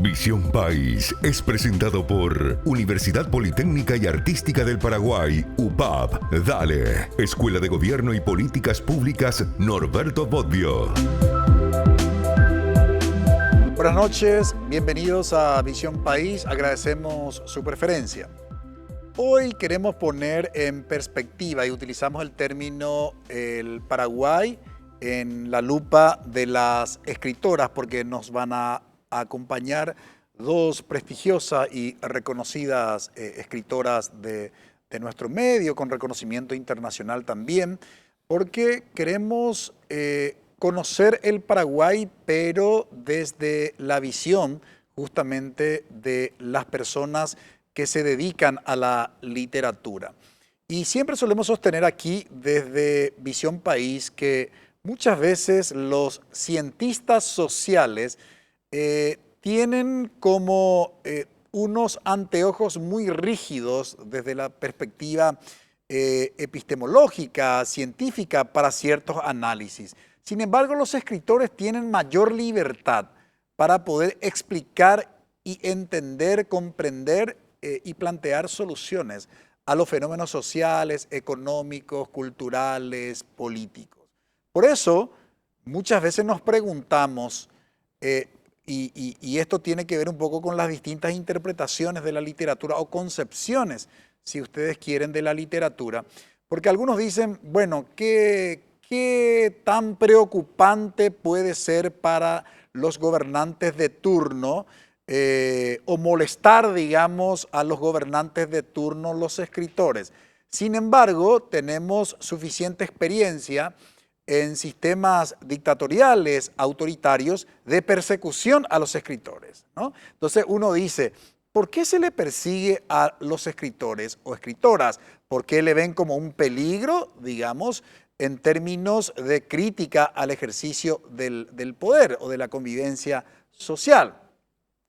Visión País es presentado por Universidad Politécnica y Artística del Paraguay, UPAP, Dale, Escuela de Gobierno y Políticas Públicas Norberto Bobbio. Buenas noches, bienvenidos a Visión País, agradecemos su preferencia. Hoy queremos poner en perspectiva y utilizamos el término el Paraguay en la lupa de las escritoras porque nos van a acompañar dos prestigiosas y reconocidas escritoras de nuestro medio, con reconocimiento internacional también, porque queremos conocer el Paraguay, pero desde la visión justamente de las personas que se dedican a la literatura. Y siempre solemos sostener aquí desde Visión País que muchas veces los cientistas sociales tienen como unos anteojos muy rígidos desde la perspectiva epistemológica, científica, para ciertos análisis. Sin embargo, los escritores tienen mayor libertad para poder explicar y entender, comprender y plantear soluciones a los fenómenos sociales, económicos, culturales, políticos. Por eso, muchas veces nos preguntamos, y esto tiene que ver un poco con las distintas interpretaciones de la literatura o concepciones, si ustedes quieren, de la literatura, porque algunos dicen, bueno, ¿qué tan preocupante puede ser para los gobernantes de turno o molestar, digamos, a los gobernantes de turno los escritores? Sin embargo, tenemos suficiente experiencia en sistemas dictatoriales, autoritarios, de persecución a los escritores, ¿no? Entonces uno dice, ¿por qué se le persigue a los escritores o escritoras? ¿Por qué le ven como un peligro, digamos, en términos de crítica al ejercicio del poder o de la convivencia social?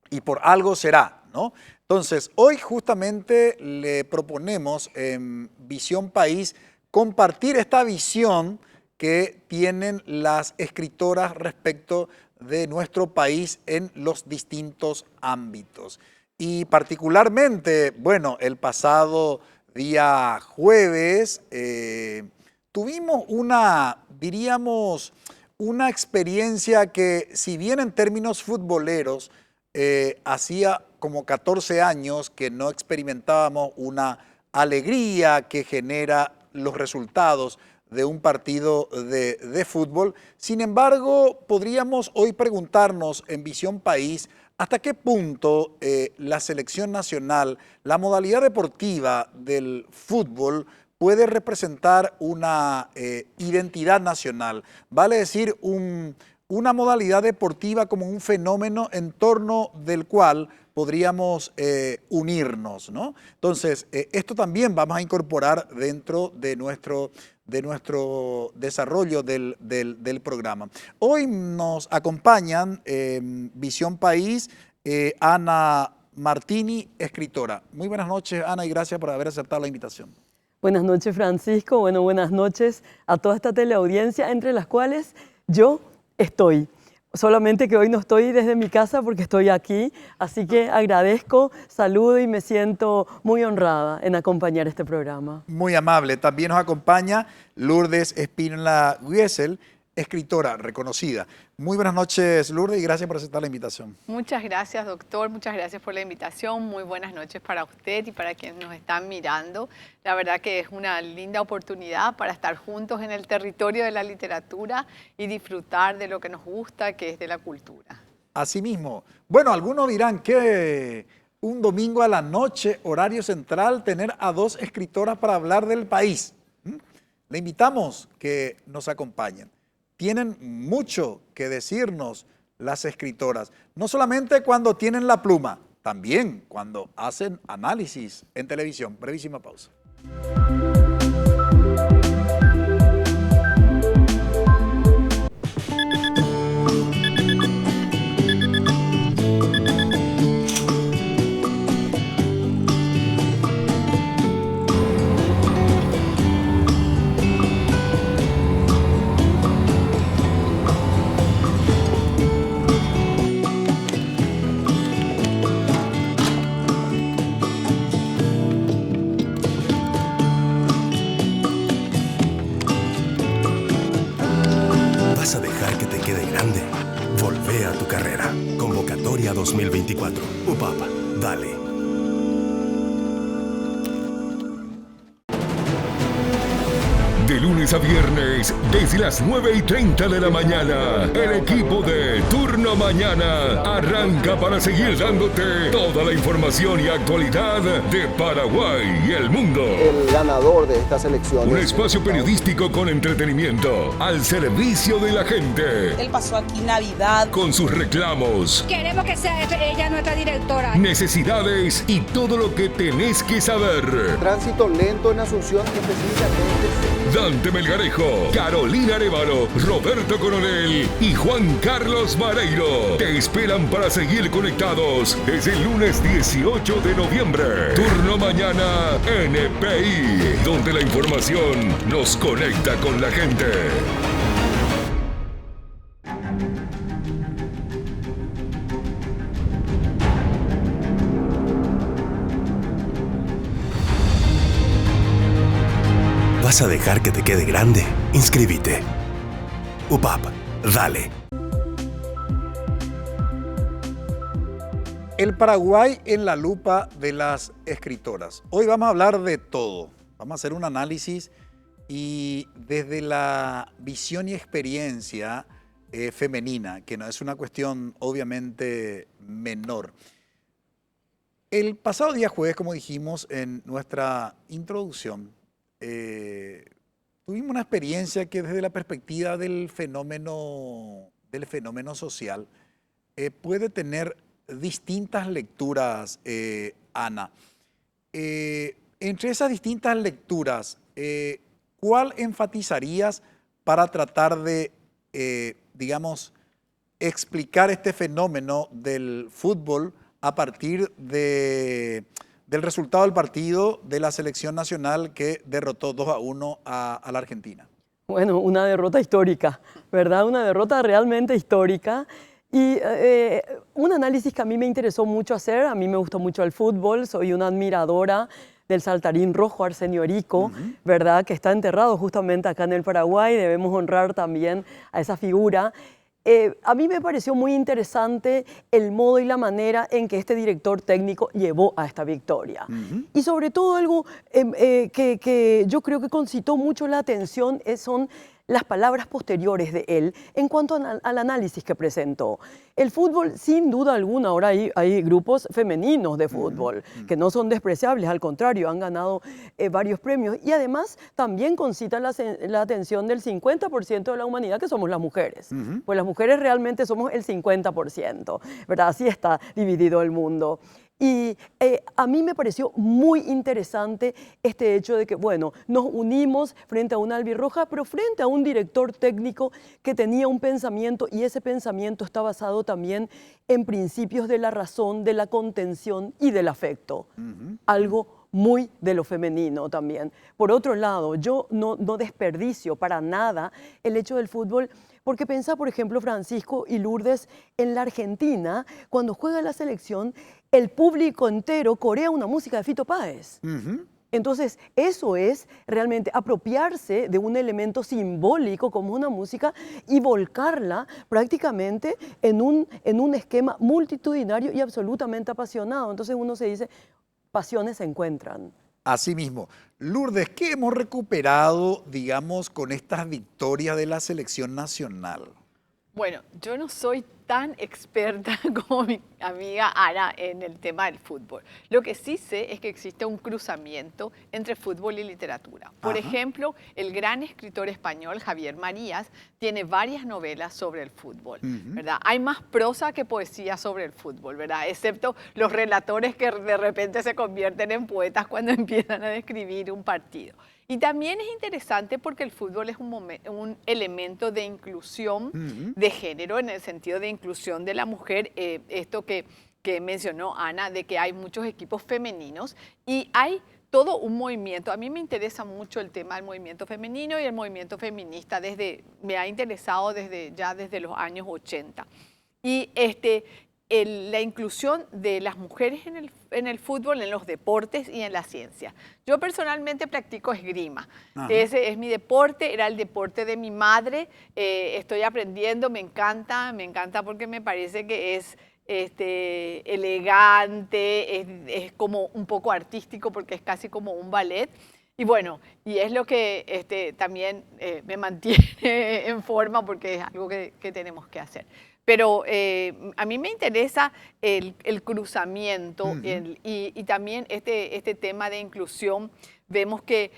Y por algo será, ¿no? Entonces, hoy justamente le proponemos en Visión País compartir esta visión que tienen las escritoras respecto de nuestro país en los distintos ámbitos. Y particularmente, bueno, el pasado día jueves tuvimos diríamos, una experiencia que, si bien en términos futboleros, hacía como 14 años que no experimentábamos una alegría que genera los resultados de un partido de fútbol. Sin embargo, podríamos hoy preguntarnos en Visión País hasta qué punto la selección nacional, la modalidad deportiva del fútbol, puede representar una identidad nacional. Vale decir, una modalidad deportiva como un fenómeno en torno del cual podríamos unirnos, ¿no? Entonces, esto también vamos a incorporar dentro de nuestro desarrollo del programa. Hoy nos acompañan en Visión País Ana Martini, escritora. Muy buenas noches, Ana, y gracias por haber aceptado la invitación. Buenas noches, Francisco. Bueno, buenas noches a toda esta teleaudiencia, entre las cuales yo estoy. Solamente que hoy no estoy desde mi casa porque estoy aquí, así que agradezco, saludo y me siento muy honrada en acompañar este programa. Muy amable. También nos acompaña Lourdes Espínola Güesel, escritora reconocida. Muy buenas noches, Lourdes, y gracias por aceptar la invitación. Muchas gracias, doctor. Muchas gracias por la invitación. Muy buenas noches para usted y para quienes nos están mirando. La verdad que es una linda oportunidad para estar juntos en el territorio de la literatura y disfrutar de lo que nos gusta, que es de la cultura. Asimismo. Bueno, algunos dirán que un domingo a la noche, horario central, tener a dos escritoras para hablar del país. Le invitamos que nos acompañen. Tienen mucho que decirnos las escritoras, no solamente cuando tienen la pluma, también cuando hacen análisis en televisión. Brevísima pausa. Argentina. Convocatoria 2024. UPAP, dale. De lunes a viernes, desde las 9:30 de la mañana, el equipo de Turno Mañana arranca para seguir dándote toda la información y actualidad de Paraguay y el mundo. El ganador de estas elecciones. Un espacio periodístico con entretenimiento al servicio de la gente. Él pasó aquí Navidad. Con sus reclamos. Queremos que sea ella nuestra directora. Necesidades y todo lo que tenés que saber. Tránsito lento en Asunción, específicamente. Dante Melgarejo, Carolina Arévalo, Roberto Coronel y Juan Carlos Mareiro te esperan para seguir conectados desde el lunes 18 de noviembre. Turno Mañana NPI, donde la información nos conecta con la gente. ¿Vas a dejar que te quede grande? Inscríbete. UPAP, dale. El Paraguay en la lupa de las escritoras. Hoy vamos a hablar de todo. Vamos a hacer un análisis y desde la visión y experiencia femenina, que no es una cuestión obviamente menor. El pasado día jueves, como dijimos en nuestra introducción, tuvimos una experiencia que desde la perspectiva del fenómeno social puede tener distintas lecturas, Ana. Entre esas distintas lecturas, ¿cuál enfatizarías para tratar de, digamos, explicar este fenómeno del fútbol a partir del resultado del partido de la selección nacional que derrotó 2-1 a la Argentina? Bueno, una derrota histórica, ¿verdad? Una derrota realmente histórica. Y un análisis que a mí me interesó mucho hacer, a mí me gustó mucho el fútbol, soy una admiradora del saltarín rojo Arsenio Rico, ¿verdad? Que está enterrado justamente acá en el Paraguay, debemos honrar también a esa figura. A mí me pareció muy interesante el modo y la manera en que este director técnico llevó a esta victoria. Y sobre todo algo que yo creo que concitó mucho la atención son las palabras posteriores de él en cuanto al análisis que presentó. El fútbol, sin duda alguna, ahora hay grupos femeninos de fútbol que no son despreciables, al contrario, han ganado varios premios. Y además también concita la atención del 50% de la humanidad, que somos las mujeres. Pues las mujeres realmente somos el 50%, ¿verdad? Así está dividido el mundo. Y a mí me pareció muy interesante este hecho de que, bueno, nos unimos frente a una albirroja, pero frente a un director técnico que tenía un pensamiento, y ese pensamiento está basado también en principios de la razón, de la contención y del afecto. Algo muy de lo femenino también. Por otro lado, yo no desperdicio para nada el hecho del fútbol, porque pensá, por ejemplo, Francisco y Lourdes, en la Argentina, cuando juega la selección, el público entero corea una música de Fito Páez. Entonces, eso es realmente apropiarse de un elemento simbólico como una música y volcarla prácticamente en un esquema multitudinario y absolutamente apasionado. Entonces uno se dice, pasiones se encuentran. Así mismo. Lourdes, ¿qué hemos recuperado, digamos, con estas victorias de la selección nacional? Bueno, yo no soy tan experta como mi amiga Ana en el tema del fútbol. Lo que sí sé es que existe un cruzamiento entre fútbol y literatura. Por ejemplo, el gran escritor español Javier Marías tiene varias novelas sobre el fútbol, ¿verdad? Hay más prosa que poesía sobre el fútbol, ¿verdad? Excepto los relatores que de repente se convierten en poetas cuando empiezan a describir un partido. Y también es interesante porque el fútbol es un elemento de inclusión de género, en el sentido de inclusión de la mujer, esto que mencionó Ana, de que hay muchos equipos femeninos y hay todo un movimiento. A mí me interesa mucho el tema del movimiento femenino y el movimiento feminista, me ha interesado desde los años 80. Y la inclusión de las mujeres en el fútbol, en los deportes y en la ciencia. Yo personalmente practico esgrima. Ajá. Ese es mi deporte, era el deporte de mi madre. Estoy aprendiendo, me encanta porque me parece que es elegante, es como un poco artístico porque es casi como un ballet. Y bueno, y es lo que también me mantiene en forma porque es algo que tenemos que hacer. Pero a mí me interesa el cruzamiento y también este tema de inclusión. Vemos que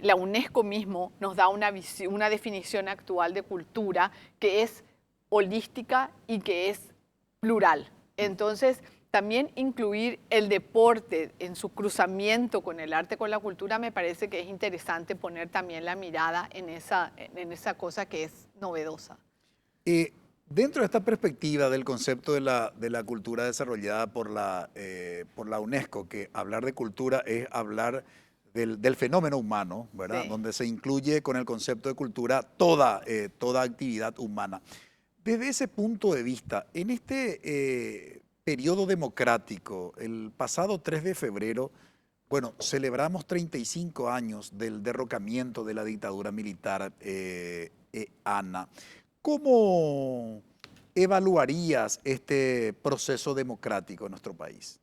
la UNESCO mismo nos da una definición actual de cultura que es holística y que es plural. Entonces, también incluir el deporte en su cruzamiento con el arte, con la cultura, me parece que es interesante poner también la mirada en esa cosa que es novedosa. Dentro de esta perspectiva del concepto de la cultura desarrollada por la UNESCO, que hablar de cultura es hablar del fenómeno humano, ¿verdad? Sí. Donde se incluye con el concepto de cultura toda actividad humana. Desde ese punto de vista, en este periodo democrático, el pasado 3 de febrero, bueno, celebramos 35 años del derrocamiento de la dictadura militar Ana. ¿Cómo evaluarías este proceso democrático en nuestro país?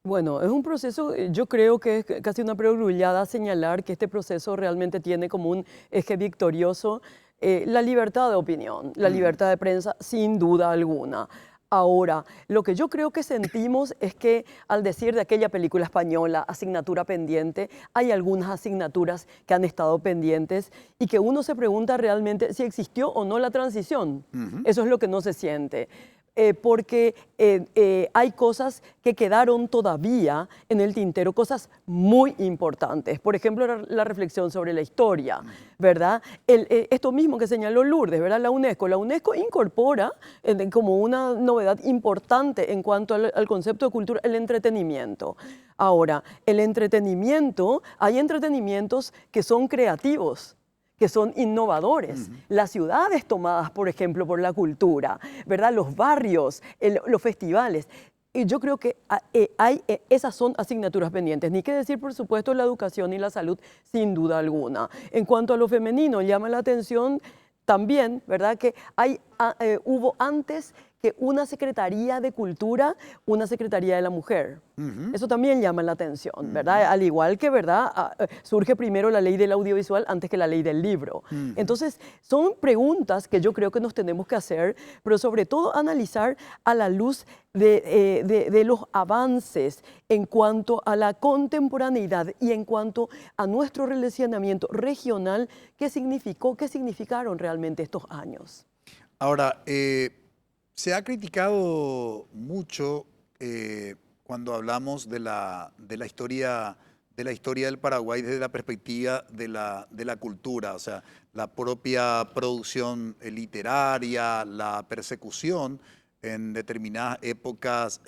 Bueno, es un proceso, yo creo que es casi una perogrullada señalar que este proceso realmente tiene como un eje victorioso la libertad de opinión, la libertad de prensa, sin duda alguna. Ahora, lo que yo creo que sentimos es que al decir de aquella película española, asignatura pendiente, hay algunas asignaturas que han estado pendientes y que uno se pregunta realmente si existió o no la transición. Eso es lo que no se siente. Porque hay cosas que quedaron todavía en el tintero, cosas muy importantes. Por ejemplo, la reflexión sobre la historia, ¿verdad? Esto mismo que señaló Lourdes, ¿verdad? La UNESCO incorpora como una novedad importante en cuanto al concepto de cultura, el entretenimiento. Ahora, el entretenimiento, hay entretenimientos que son creativos, que son innovadores. Las ciudades tomadas, por ejemplo, por la cultura, ¿verdad? Los barrios, los festivales. Y yo creo que esas son asignaturas pendientes. Ni que decir, por supuesto, la educación y la salud, sin duda alguna. En cuanto a lo femenino, llama la atención también, ¿verdad? Que hubo antes que una Secretaría de Cultura, una Secretaría de la Mujer. Eso también llama la atención, ¿verdad? Al igual que, ¿verdad? Surge primero la ley del audiovisual antes que la ley del libro. Entonces, son preguntas que yo creo que nos tenemos que hacer, pero sobre todo analizar a la luz de los avances en cuanto a la contemporaneidad y en cuanto a nuestro relacionamiento regional, qué significaron realmente estos años. Ahora, se ha criticado mucho cuando hablamos de la historia del Paraguay desde la perspectiva de la cultura, o sea, la propia producción literaria, la persecución en determinadas épocas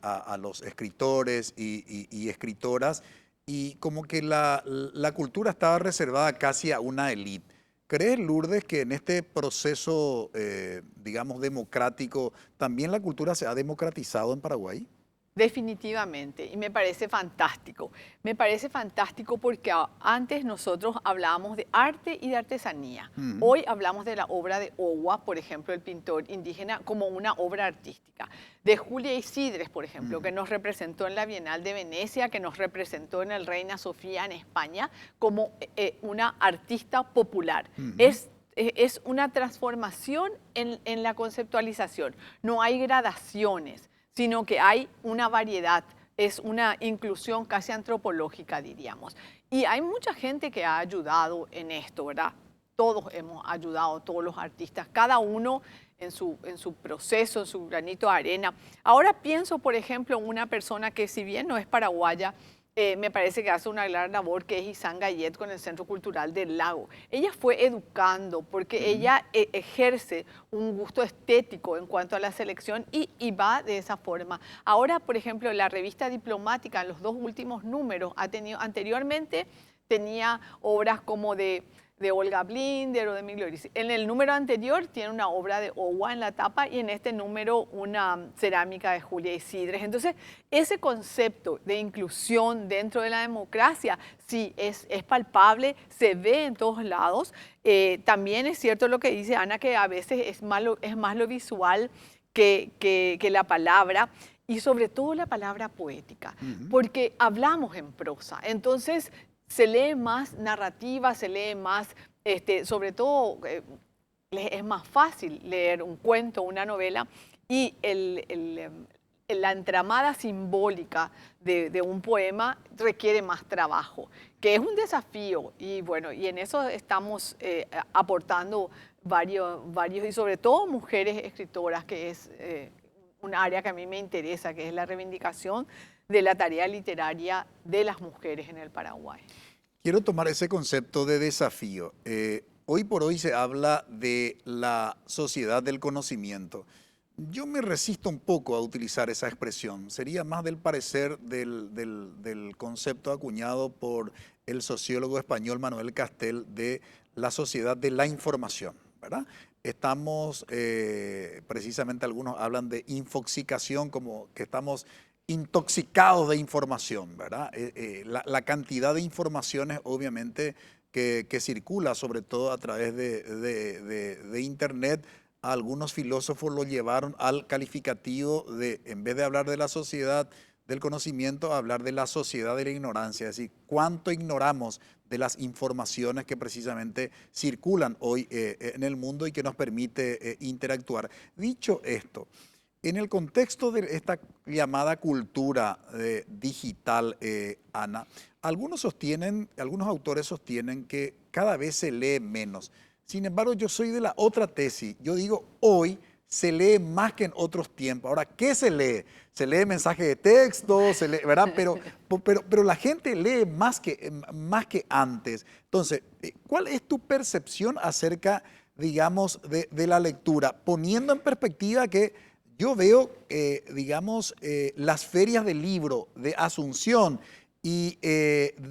a los escritores y escritoras, y como que la cultura estaba reservada casi a una élite. ¿Crees, Lourdes, que en este proceso, digamos, democrático, también la cultura se ha democratizado en Paraguay? Definitivamente, y me parece fantástico. Me parece fantástico porque antes nosotros hablábamos de arte y de artesanía. Hoy hablamos de la obra de Owa, por ejemplo, el pintor indígena, como una obra artística. De Julia Isidres, por ejemplo, que nos representó en la Bienal de Venecia, que nos representó en el Reina Sofía en España, como una artista popular. Es una transformación en la conceptualización. No hay gradaciones, sino que hay una variedad, es una inclusión casi antropológica, diríamos. Y hay mucha gente que ha ayudado en esto, ¿verdad? Todos hemos ayudado, todos los artistas, cada uno en su proceso, en su granito de arena. Ahora pienso, por ejemplo, en una persona que, si bien no es paraguaya, me parece que hace una gran labor, que es Isán Gayet con el Centro Cultural del Lago. Ella fue educando porque ella ejerce un gusto estético en cuanto a la selección y va de esa forma. Ahora, por ejemplo, la revista Diplomática, en los 2 últimos números, anteriormente tenía obras como de de Olga Blinder o de Emilio Ricci. En el número anterior tiene una obra de Owa en la tapa y en este número una cerámica de Julia Isidres. Entonces, ese concepto de inclusión dentro de la democracia sí es palpable, se ve en todos lados. También es cierto lo que dice Ana, que a veces es más lo visual que la palabra, y sobre todo la palabra poética, porque hablamos en prosa. Entonces, se lee más narrativa, se lee más, sobre todo, es más fácil leer un cuento, una novela, y la entramada simbólica de un poema requiere más trabajo, que es un desafío, y bueno, y en eso estamos aportando varios, y sobre todo mujeres escritoras, que es un área que a mí me interesa, que es la reivindicación de la tarea literaria de las mujeres en el Paraguay. Quiero tomar ese concepto de desafío. Hoy por hoy se habla de la sociedad del conocimiento. Yo me resisto un poco a utilizar esa expresión. Sería más del parecer del concepto acuñado por el sociólogo español Manuel Castel de la sociedad de la información, ¿verdad? Estamos, precisamente algunos hablan de infoxicación, como que estamos intoxicados de información, ¿verdad? La cantidad de informaciones, obviamente, que circula, sobre todo a través de Internet. Algunos filósofos lo llevaron al calificativo de, en vez de hablar de la sociedad del conocimiento, hablar de la sociedad de la ignorancia, es decir, cuánto ignoramos de las informaciones que precisamente circulan hoy en el mundo y que nos permite interactuar. Dicho esto, en el contexto de esta llamada cultura digital, Ana, algunos autores sostienen que cada vez se lee menos. Sin embargo, yo soy de la otra tesis. Yo digo, hoy se lee más que en otros tiempos. Ahora, ¿qué se lee? Se lee mensaje de texto, se lee, ¿verdad? Pero la gente lee más que antes. Entonces, ¿cuál es tu percepción acerca, digamos, de la lectura? Poniendo en perspectiva que yo veo, digamos, las ferias del libro de Asunción y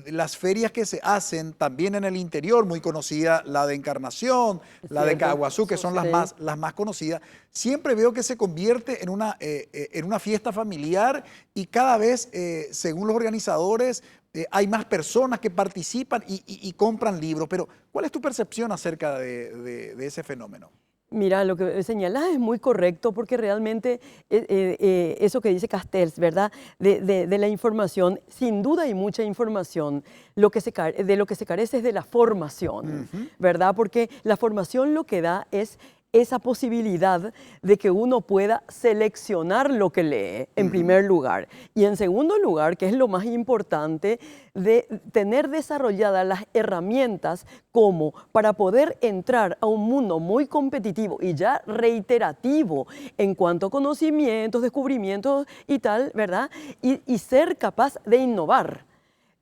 las ferias que se hacen también en el interior, muy conocida la de Encarnación, la de Caguazú, que son las más conocidas. Siempre veo que se convierte en una fiesta familiar y cada vez, según los organizadores, hay más personas que participan y compran libros. Pero, ¿cuál es tu percepción acerca de ese fenómeno? Mira, lo que señalas es muy correcto porque realmente eso que dice Castells, ¿verdad? De la información, sin duda hay mucha información. De lo que se carece es de la formación, ¿verdad? Porque la formación lo que da es esa posibilidad de que uno pueda seleccionar lo que lee, en primer lugar. Y en segundo lugar, que es lo más importante, de tener desarrolladas las herramientas como para poder entrar a un mundo muy competitivo y ya reiterativo en cuanto a conocimientos, descubrimientos y tal, ¿verdad? Y ser capaz de innovar.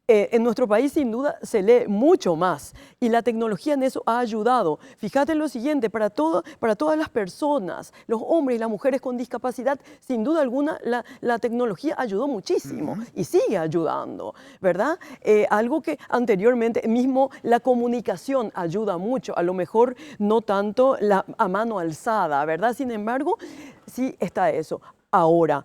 En nuestro país sin duda se lee mucho más y la tecnología en eso ha ayudado. Fíjate en lo siguiente, para todas las personas, los hombres y las mujeres con discapacidad, sin duda alguna la tecnología ayudó muchísimo y sigue ayudando, ¿verdad? Algo que anteriormente mismo la comunicación ayuda mucho, a lo mejor no tanto a mano alzada, ¿verdad? Sin embargo, sí está eso. Ahora,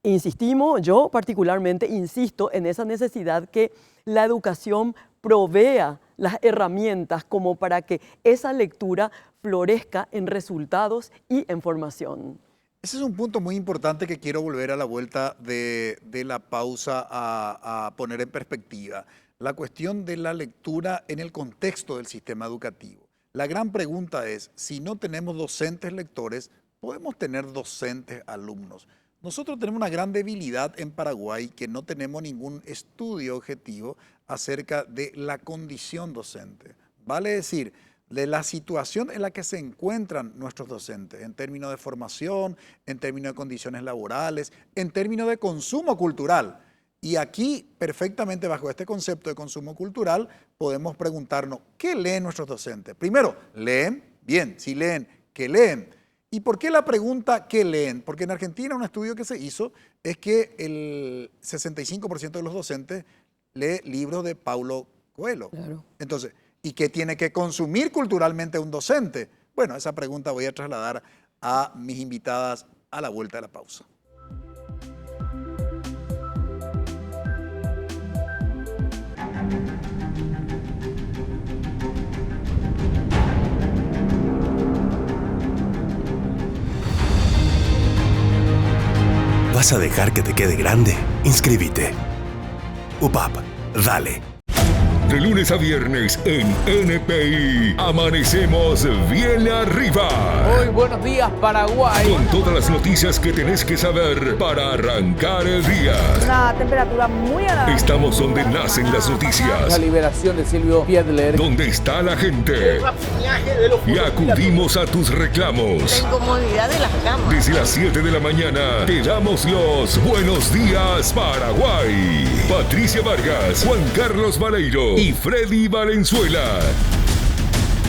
insistimos, yo particularmente insisto en esa necesidad que la educación provea las herramientas como para que esa lectura florezca en resultados y en formación. Ese es un punto muy importante que quiero volver a la vuelta de la pausa a poner en perspectiva. La cuestión de la lectura en el contexto del sistema educativo. La gran pregunta es, si no tenemos docentes lectores, ¿podemos tener docentes alumnos? Nosotros tenemos una gran debilidad en Paraguay, que no tenemos ningún estudio objetivo acerca de la condición docente. Vale decir, de la situación en la que se encuentran nuestros docentes, en términos de formación, en términos de condiciones laborales, en términos de consumo cultural. Y aquí, perfectamente bajo este concepto de consumo cultural, podemos preguntarnos, ¿qué leen nuestros docentes? Primero, ¿leen? Bien, si leen, ¿qué leen? ¿Y por qué la pregunta qué leen? Porque en Argentina un estudio que se hizo es que el 65% de los docentes lee libros de Paulo Coelho. Claro. Entonces, ¿Y qué tiene que consumir culturalmente un docente? Bueno, esa pregunta voy a trasladar a mis invitadas a la vuelta de la pausa. ¿Vas a dejar que te quede grande? Inscríbete. UPAP, dale. De lunes a viernes en NPI, amanecemos bien arriba. Hoy, buenos días, Paraguay. Con todas las noticias que tenés que saber para arrancar el día. Una temperatura muy agradable. Estamos donde nacen las La noticias, liberación de Silvio Fiedler. donde está la gente. Y acudimos a tus reclamos. La incomodidad de las camas. Desde las 7 de la mañana te damos los buenos días, Paraguay. Patricia Vargas, Juan Carlos Vareiro y Freddy Valenzuela.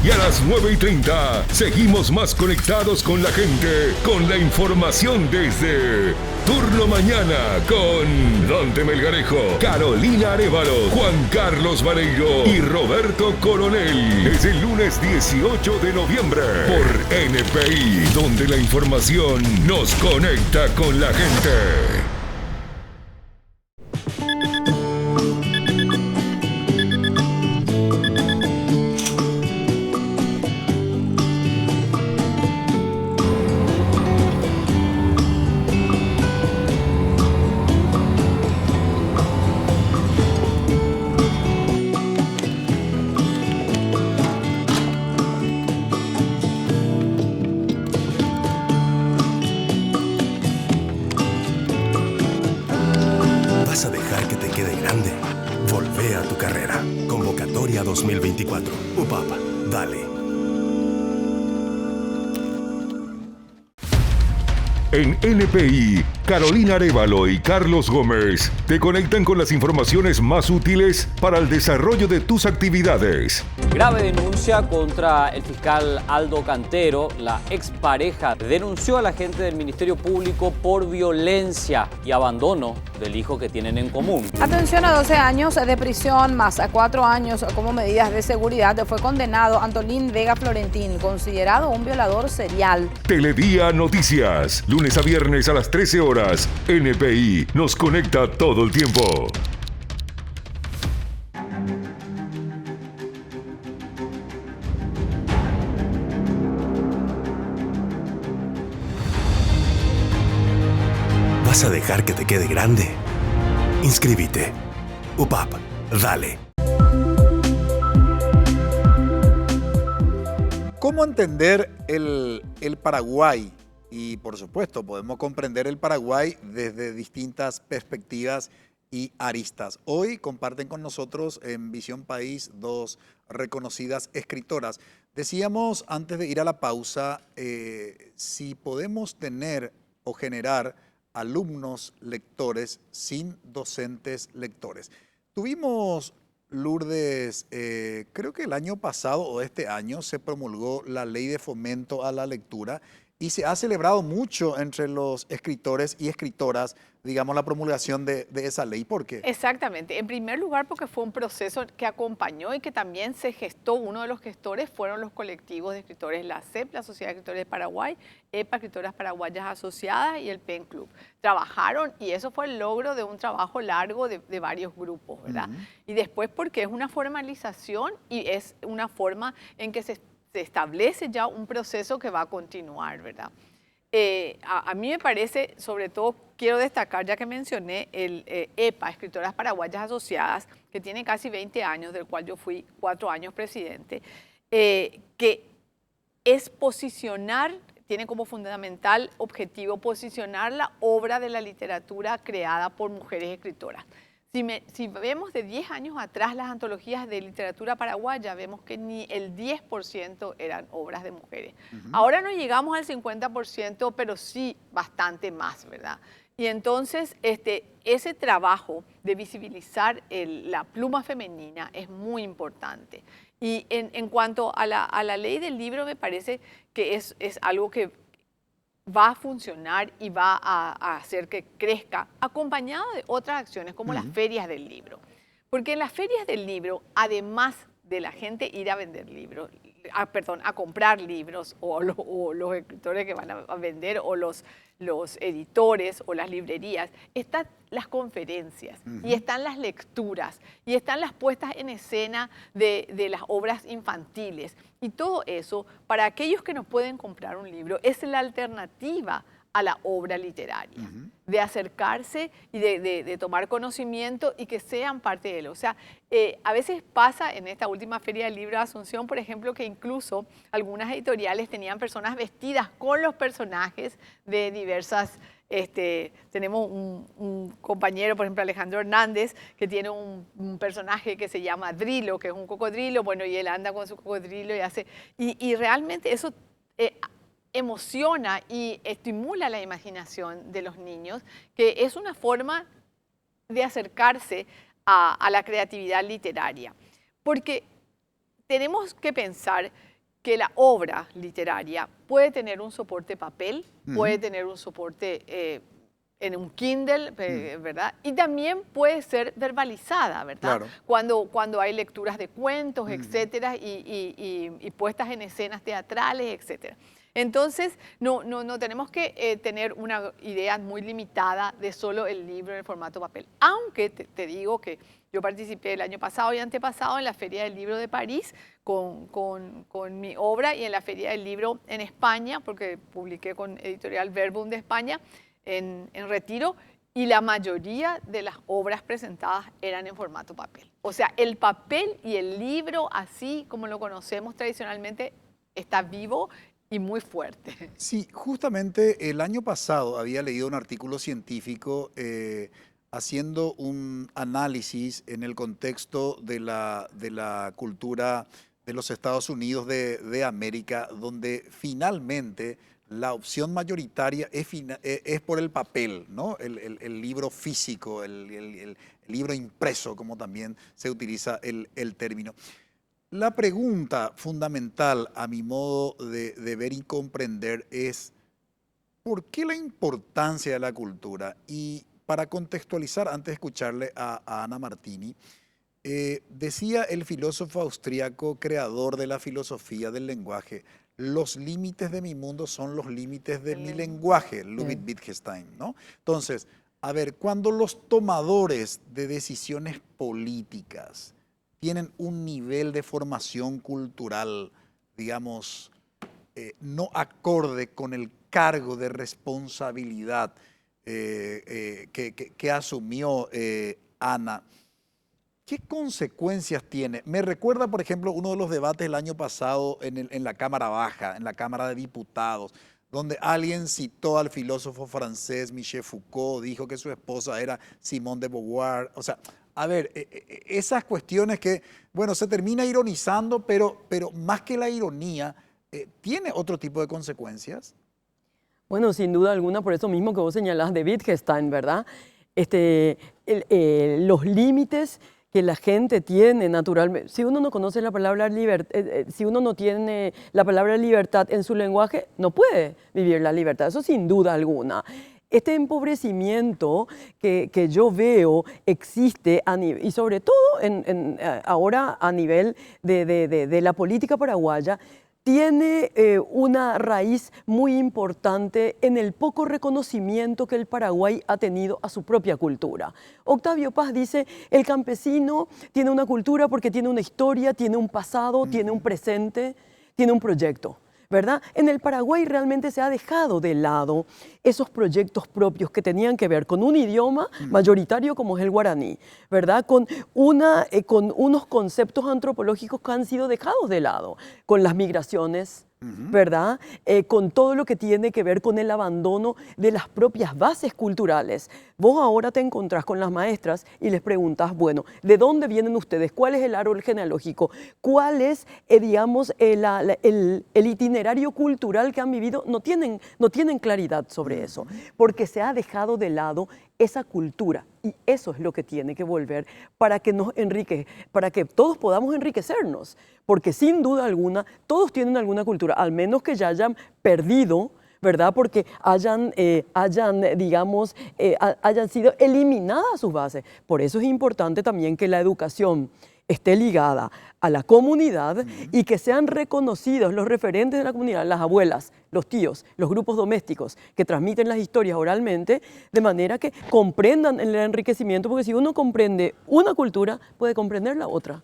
Y a las 9:30 seguimos más conectados con la gente, con la información desde Turno Mañana con Dante Melgarejo, Carolina Arévalo, Juan Carlos Vareiro y Roberto Coronel. Es el lunes 18 de noviembre por NPI, donde la información nos conecta con la gente. ¿Vas a dejar que te quede grande? Volvé a tu carrera. Convocatoria 2024. UPAP, dale. En NPI, Carolina Arévalo y Carlos Gómez te conectan con las informaciones más útiles para el desarrollo de tus actividades. Grave denuncia contra el fiscal Aldo Cantero. La expareja denunció a la gente del Ministerio Público por violencia y abandono del hijo que tienen en común. Atención, a 12 años de prisión más a 4 años como medidas de seguridad fue condenado Antolín Vega Florentín, considerado un violador serial. Teledía Noticias, lunes a viernes a las 13 horas. NPI nos conecta todo el tiempo. ¿Vas a dejar que te quede grande? Inscríbete. UPAP, dale. ¿Cómo entender el Paraguay? Y por supuesto, podemos comprender el Paraguay desde distintas perspectivas y aristas. Hoy comparten con nosotros en Visión País dos reconocidas escritoras. Decíamos antes de ir a la pausa, si podemos tener o generar alumnos lectores sin docentes lectores. Tuvimos, Lourdes, creo que el año pasado o este año se promulgó la Ley de Fomento a la Lectura y se ha celebrado mucho entre los escritores y escritoras, digamos, la promulgación de esa ley. ¿Por qué? Exactamente. En primer lugar, porque fue un proceso que acompañó y que también se gestó. Uno de los gestores fueron los colectivos de escritores, la CEP, la Sociedad de Escritores de Paraguay, EPA, Escritoras Paraguayas Asociadas y el PEN Club. Trabajaron y eso fue el logro de un trabajo largo de varios grupos, ¿verdad? Y después porque es una formalización y es una forma en que se establece ya un proceso que va a continuar, ¿verdad? A mí me parece, sobre todo, quiero destacar, ya que mencioné el EPA, Escritoras Paraguayas Asociadas, que tiene casi 20 años, del cual yo fui 4 años presidente, que es posicionar, tiene como fundamental objetivo posicionar la obra de la literatura creada por mujeres escritoras. Si vemos de 10 años atrás las antologías de literatura paraguaya, vemos que ni el 10% eran obras de mujeres. Ahora no llegamos al 50%, pero sí bastante más, ¿verdad? Y entonces ese trabajo de visibilizar la pluma femenina es muy importante. Y en cuanto a la ley del libro, me parece que es algo que va a funcionar y va a hacer que crezca, acompañado de otras acciones como las ferias del libro. Porque en las ferias del libro, además de la gente ir a vender libros, a comprar libros, o los escritores que van a vender, o los editores, o las librerías. Están las conferencias, y están las lecturas, y están las puestas en escena de las obras infantiles. Y todo eso, para aquellos que no pueden comprar un libro, es la alternativa a la obra literaria, de acercarse y de tomar conocimiento y que sean parte de él. O sea, a veces pasa en esta última Feria del Libro de Asunción, por ejemplo, que incluso algunas editoriales tenían personas vestidas con los personajes de diversas... tenemos un compañero, por ejemplo, Alejandro Hernández, que tiene un personaje que se llama Drilo, que es un cocodrilo, bueno, y él anda con su cocodrilo y hace... Y realmente eso... emociona y estimula la imaginación de los niños, que es una forma de acercarse a la creatividad literaria. Porque tenemos que pensar que la obra literaria puede tener un soporte papel, puede tener un soporte en un Kindle, ¿verdad? Y también puede ser verbalizada, ¿verdad? Claro. Cuando hay lecturas de cuentos, etcétera, y puestas en escenas teatrales, etcétera. Entonces, no tenemos que tener una idea muy limitada de solo el libro en el formato papel. Aunque te digo que yo participé el año pasado y antepasado en la Feria del Libro de París con mi obra, y en la Feria del Libro en España, porque publiqué con Editorial Verbum de España, en Retiro, y la mayoría de las obras presentadas eran en formato papel. O sea, el papel y el libro, así como lo conocemos tradicionalmente, está vivo y muy fuerte. Sí, justamente el año pasado había leído un artículo científico haciendo un análisis en el contexto de la cultura de los Estados Unidos de América, donde finalmente la opción mayoritaria es por el papel, ¿no? El libro físico, el libro impreso, como también se utiliza el término. La pregunta fundamental, a mi modo de ver y comprender, es ¿por qué la importancia de la cultura? Y para contextualizar, antes de escucharle a Ana Martini, decía el filósofo austríaco, creador de la filosofía del lenguaje, los límites de mi mundo son los límites de mi lenguaje, Ludwig Wittgenstein, ¿no? Entonces, a ver, cuando los tomadores de decisiones políticas tienen un nivel de formación cultural, digamos, no acorde con el cargo de responsabilidad que asumió Ana, ¿qué consecuencias tiene? Me recuerda, por ejemplo, uno de los debates el año pasado en la Cámara Baja, en la Cámara de Diputados, donde alguien citó al filósofo francés Michel Foucault, dijo que su esposa era Simone de Beauvoir. O sea, a ver, esas cuestiones que, bueno, se termina ironizando, pero más que la ironía, ¿tiene otro tipo de consecuencias? Bueno, sin duda alguna, por eso mismo que vos señalás de Wittgenstein, ¿verdad? Los límites que la gente tiene naturalmente. Si uno no conoce la palabra libertad, si uno no tiene la palabra libertad en su lenguaje, no puede vivir la libertad, eso sin duda alguna. Este empobrecimiento que yo veo existe y sobre todo ahora a nivel de la política paraguaya, tiene una raíz muy importante en el poco reconocimiento que el Paraguay ha tenido a su propia cultura. Octavio Paz dice, el campesino tiene una cultura porque tiene una historia, tiene un pasado, tiene un presente, tiene un proyecto, ¿verdad? En el Paraguay realmente se ha dejado de lado esos proyectos propios que tenían que ver con un idioma mayoritario como es el guaraní, ¿verdad? Con unos conceptos antropológicos que han sido dejados de lado, con las migraciones, ¿verdad? Con todo lo que tiene que ver con el abandono de las propias bases culturales. Vos ahora te encontrás con las maestras y les preguntás, bueno, ¿de dónde vienen ustedes? ¿Cuál es el árbol genealógico? ¿Cuál es, digamos, el itinerario cultural que han vivido? No tienen claridad sobre eso, porque se ha dejado de lado esa cultura, y eso es lo que tiene que volver para que para que todos podamos enriquecernos, porque sin duda alguna todos tienen alguna cultura, al menos que ya hayan perdido, ¿verdad? Porque hayan sido eliminadas sus bases. Por eso es importante también que la educación esté ligada a la comunidad y que sean reconocidos los referentes de la comunidad, las abuelas, los tíos, los grupos domésticos que transmiten las historias oralmente, de manera que comprendan el enriquecimiento, porque si uno comprende una cultura, puede comprender la otra.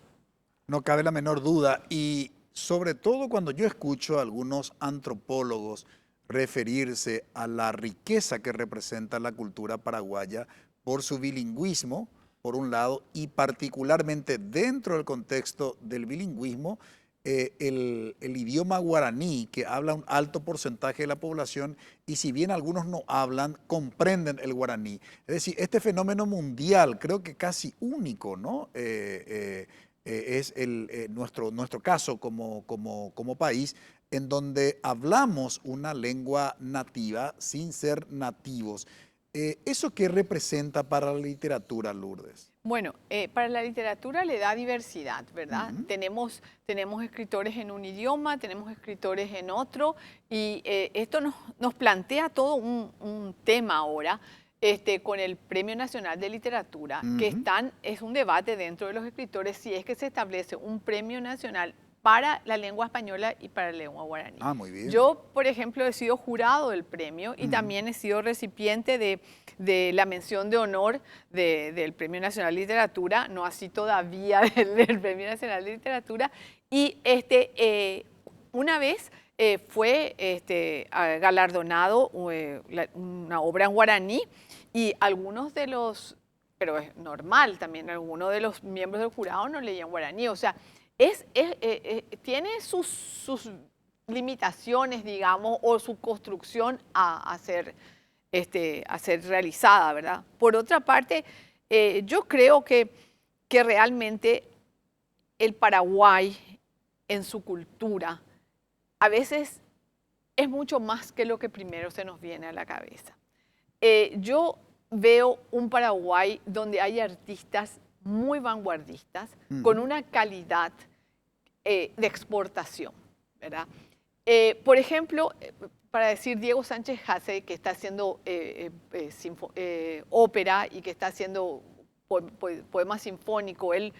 No cabe la menor duda, y sobre todo cuando yo escucho a algunos antropólogos referirse a la riqueza que representa la cultura paraguaya por su bilingüismo, por un lado, y particularmente dentro del contexto del bilingüismo, el idioma guaraní, que habla un alto porcentaje de la población, y si bien algunos no hablan, comprenden el guaraní. Es decir, este fenómeno mundial, creo que casi único, ¿no? Es nuestro caso como país, en donde hablamos una lengua nativa sin ser nativos. ¿Eso qué representa para la literatura, Lourdes? Bueno, para la literatura le da diversidad, ¿verdad? Tenemos escritores en un idioma, tenemos escritores en otro, y esto nos plantea todo un tema ahora, con el Premio Nacional de Literatura, que es un debate dentro de los escritores si es que se establece un premio nacional para la lengua española y para la lengua guaraní. Ah, muy bien. Yo, por ejemplo, he sido jurado del premio y también he sido recipiente de la mención de honor del Premio Nacional de Literatura, no así todavía del Premio Nacional de Literatura, y una vez fue galardonado una obra en guaraní, y algunos de los, pero es normal también, algunos de los miembros del jurado no leían guaraní, o sea, tiene sus limitaciones, digamos, o su construcción a ser realizada, ¿verdad? Por otra parte, yo creo que realmente el Paraguay en su cultura a veces es mucho más que lo que primero se nos viene a la cabeza. Yo veo un Paraguay donde hay artistas muy vanguardistas, con una calidad de exportación, ¿verdad? Por ejemplo, para decir Diego Sánchez Hasse, que está haciendo ópera y que está haciendo poema sinfónico, él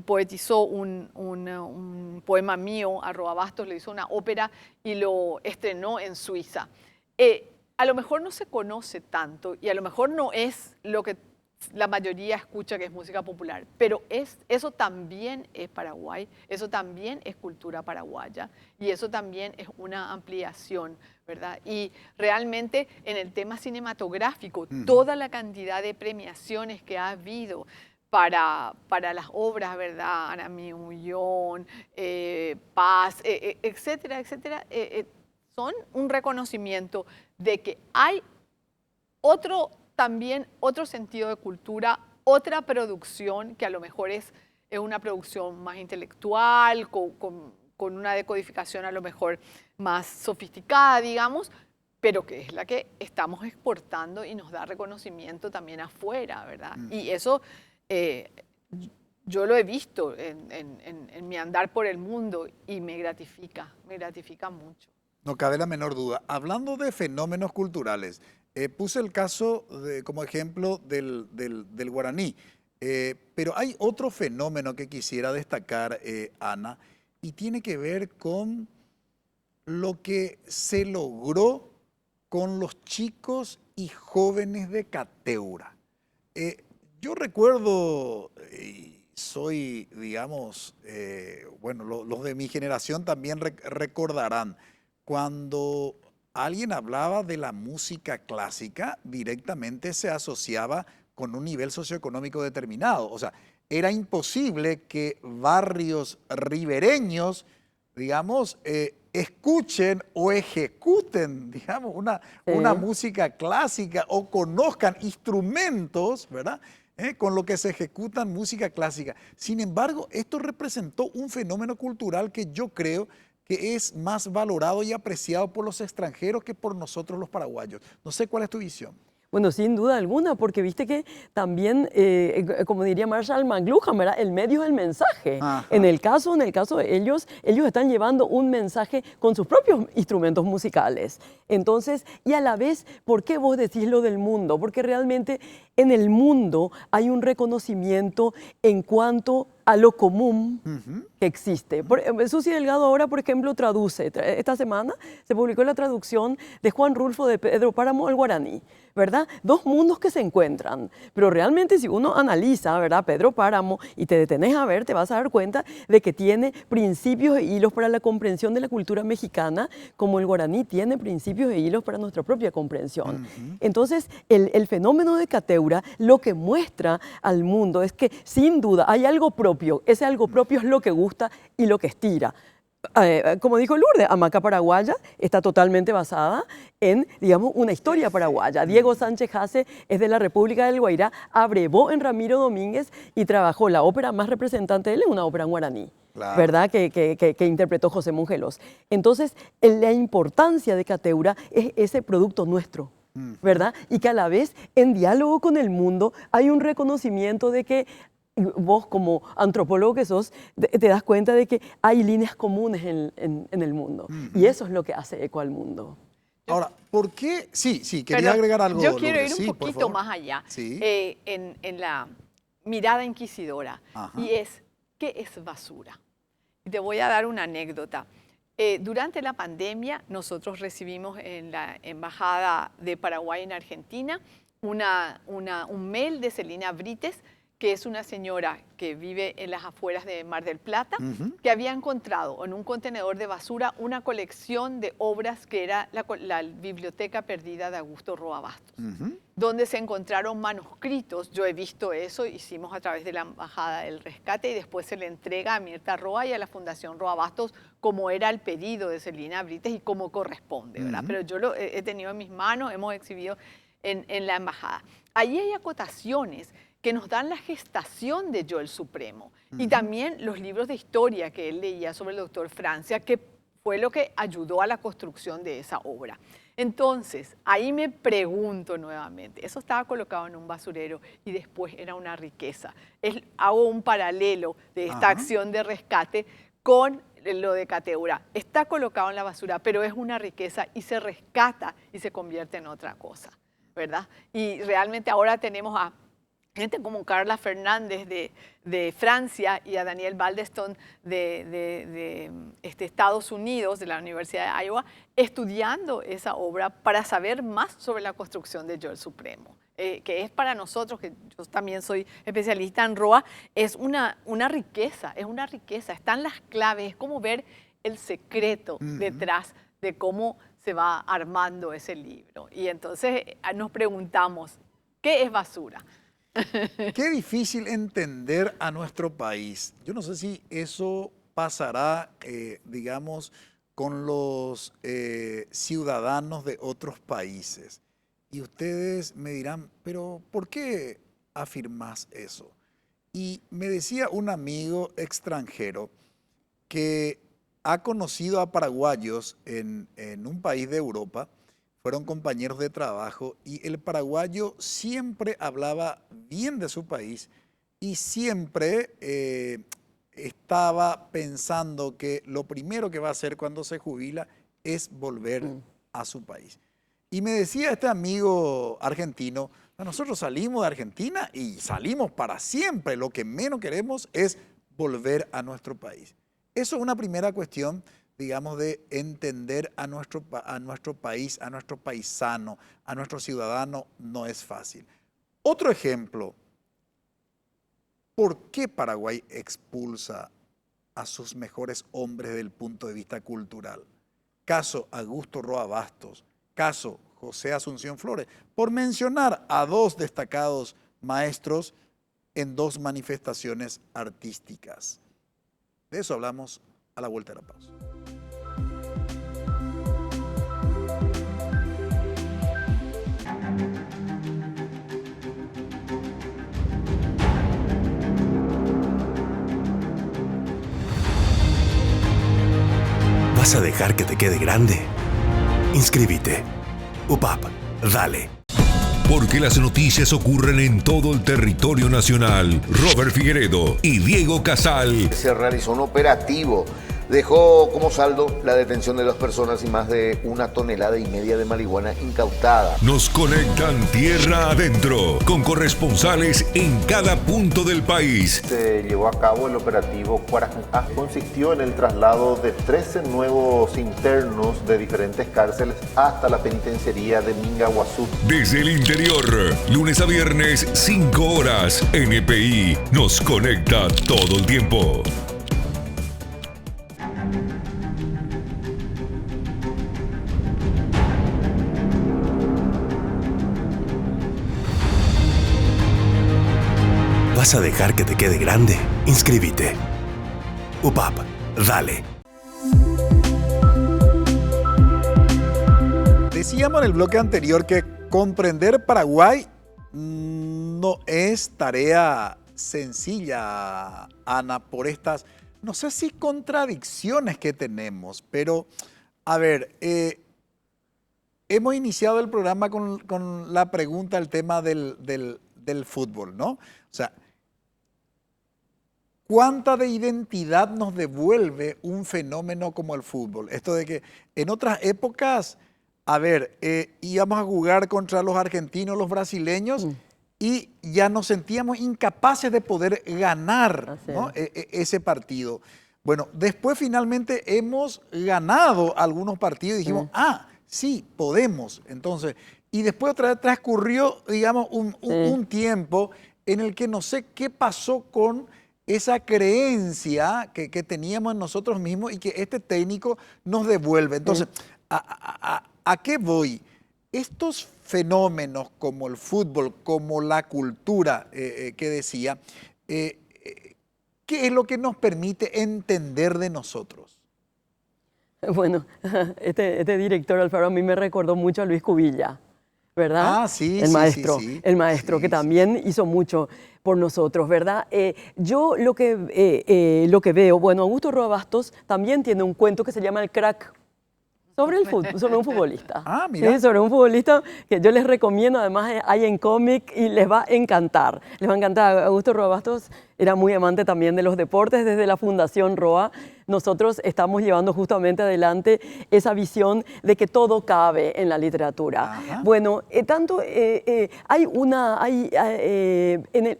poetizó un poema mío, Arrobabastos, le hizo una ópera y lo estrenó en Suiza. A lo mejor no se conoce tanto y a lo mejor no es lo que la mayoría escucha que es música popular, pero eso también es Paraguay, eso también es cultura paraguaya y eso también es una ampliación, ¿verdad? Y realmente en el tema cinematográfico, toda la cantidad de premiaciones que ha habido para las obras, ¿verdad? Anami Ullón, Paz, etcétera, etcétera, son un reconocimiento de que hay también otro sentido de cultura, otra producción que a lo mejor es una producción más intelectual, con una decodificación a lo mejor más sofisticada, digamos, pero que es la que estamos exportando y nos da reconocimiento también afuera, ¿verdad? Y eso yo lo he visto en mi andar por el mundo y me gratifica mucho. No cabe la menor duda. Hablando de fenómenos culturales, puse el caso como ejemplo del guaraní, pero hay otro fenómeno que quisiera destacar, Ana, y tiene que ver con lo que se logró con los chicos y jóvenes de Cateura. Yo recuerdo, y soy, digamos, bueno, los de mi generación también recordarán, cuando alguien hablaba de la música clásica, directamente se asociaba con un nivel socioeconómico determinado. O sea, era imposible que barrios ribereños, digamos, escuchen o ejecuten, digamos, una música clásica o conozcan instrumentos, ¿verdad?, con lo que se ejecutan música clásica. Sin embargo, esto representó un fenómeno cultural que yo creo que es más valorado y apreciado por los extranjeros que por nosotros los paraguayos. No sé cuál es tu visión. Bueno, sin duda alguna, porque viste que también, como diría Marshall McLuhan, ¿verdad? El medio es el mensaje. En el caso de ellos están llevando un mensaje con sus propios instrumentos musicales. Entonces, y a la vez, ¿por qué vos decís lo del mundo? Porque realmente en el mundo hay un reconocimiento en cuanto a lo común que existe. Susi Delgado ahora, por ejemplo, traduce. Esta semana se publicó la traducción de Juan Rulfo de Pedro Páramo al guaraní, ¿verdad? Dos mundos que se encuentran. Pero realmente si uno analiza, ¿verdad? Pedro Páramo y te detenés a ver, te vas a dar cuenta de que tiene principios e hilos para la comprensión de la cultura mexicana, como el guaraní tiene principios e hilos para nuestra propia comprensión. Entonces, el fenómeno de Cateura lo que muestra al mundo es que, sin duda, hay algo propio. Ese algo propio es lo que gusta y lo que estira. Como dijo Lourdes, Hamaca Paraguaya está totalmente basada en, digamos, una historia paraguaya. Diego Sánchez Hace es de la República del Guairá, abrevó en Ramiro Domínguez y trabajó la ópera más representante de él, es una ópera en guaraní. Claro. ¿Verdad? Que interpretó José Mongelos. Entonces, la importancia de Cateura es ese producto nuestro, ¿verdad? Y que a la vez, en diálogo con el mundo, hay un reconocimiento de que vos, como antropólogo que sos, te das cuenta de que hay líneas comunes en el mundo. Y eso es lo que hace eco al mundo. Ahora, ¿por qué? Sí, quería agregar algo. Yo quiero ir un poquito más allá, en la mirada inquisidora. Y es, ¿qué es basura? Y te voy a dar una anécdota. Durante la pandemia, nosotros recibimos en la Embajada de Paraguay en Argentina un mail de Celina Brites, que es una señora que vive en las afueras de Mar del Plata, que había encontrado en un contenedor de basura una colección de obras que era la biblioteca perdida de Augusto Roa Bastos, donde se encontraron manuscritos. Yo he visto eso, hicimos a través de la Embajada el rescate y después se le entrega a Mirta Roa y a la Fundación Roa Bastos como era el pedido de Celina Brites y como corresponde, ¿verdad? Pero yo lo he tenido en mis manos, hemos exhibido en la Embajada. Ahí hay acotaciones que nos dan la gestación de Yo el Supremo. Y también los libros de historia que él leía sobre el doctor Francia, que fue lo que ayudó a la construcción de esa obra. Entonces, ahí me pregunto nuevamente, eso estaba colocado en un basurero y después era una riqueza. Hago un paralelo de esta acción de rescate con lo de Cateura. Está colocado en la basura, pero es una riqueza y se rescata y se convierte en otra cosa, ¿verdad? Y realmente ahora tenemos a gente como Carla Fernández de Francia y a Daniel Baldeston de Estados Unidos, de la Universidad de Iowa, estudiando esa obra para saber más sobre la construcción de Yo el Supremo. Que es para nosotros, que yo también soy especialista en ROA, es una riqueza, están las claves, es como ver el secreto detrás de cómo se va armando ese libro. Y entonces nos preguntamos, ¿qué es basura? Qué difícil entender a nuestro país. Yo no sé si eso pasará, digamos, con los ciudadanos de otros países. Y ustedes me dirán, pero ¿por qué afirmás eso? Y me decía un amigo extranjero que ha conocido a paraguayos en un país de Europa, fueron compañeros de trabajo y el paraguayo siempre hablaba bien de su país y siempre estaba pensando que lo primero que va a hacer cuando se jubila es volver a su país. Y me decía este amigo argentino, nosotros salimos de Argentina y salimos para siempre, lo que menos queremos es volver a nuestro país. Eso es una primera cuestión, digamos, de entender a nuestro país, a nuestro paisano, a nuestro ciudadano, no es fácil. Otro ejemplo, ¿por qué Paraguay expulsa a sus mejores hombres desde el punto de vista cultural? Caso Augusto Roa Bastos, caso José Asunción Flores, por mencionar a dos destacados maestros en dos manifestaciones artísticas. De eso hablamos a la vuelta de la pausa. ¿Vas a dejar que te quede grande? Inscríbete. UPAP, dale. Porque las noticias ocurren en todo el territorio nacional. Robert Figueredo y Diego Casal. Se realizó un operativo dejó como saldo la detención de 2 personas y más de 1,5 toneladas de marihuana incautada. Nos conectan tierra adentro con corresponsales en cada punto del país. Se llevó a cabo el operativo Cuarajá. Consistió en el traslado de 13 nuevos internos de diferentes cárceles hasta la penitenciaría de Mingaguazú. Desde el interior, lunes a viernes, 5 horas, NPI nos conecta todo el tiempo. ¿Vas a dejar que te quede grande? Inscríbete. UPAP, dale. Decíamos en el bloque anterior que comprender Paraguay no es tarea sencilla, Ana, por estas, no sé si contradicciones que tenemos, pero a ver, hemos iniciado el programa con la pregunta, el tema del fútbol, ¿no? O sea, ¿cuánta de identidad nos devuelve un fenómeno como el fútbol? Esto de que en otras épocas, a ver, íbamos a jugar contra los argentinos, los brasileños, y ya nos sentíamos incapaces de poder ganar, ¿no? Ese partido. Bueno, después finalmente hemos ganado algunos partidos y dijimos, sí, podemos. Entonces, y después otra vez transcurrió, digamos, un tiempo en el que no sé qué pasó con esa creencia que teníamos en nosotros mismos y que este técnico nos devuelve. Entonces, ¿a qué voy? Estos fenómenos como el fútbol, como la cultura que decía, ¿qué es lo que nos permite entender de nosotros? Bueno, este director Alfaro a mí me recordó mucho a Luis Cubilla, ¿verdad? Sí, el maestro, sí. El maestro que también hizo mucho por nosotros, ¿verdad? Yo lo que veo, bueno, Augusto Roa Bastos también tiene un cuento que se llama El Crack, sobre el fútbol, sobre un futbolista. Mira. Sí, sobre un futbolista que yo les recomiendo, además hay en cómic y les va a encantar. Les va a encantar. Augusto Roa Bastos era muy amante también de los deportes. Desde la Fundación Roa, nosotros estamos llevando justamente adelante esa visión de que todo cabe en la literatura. Bueno, en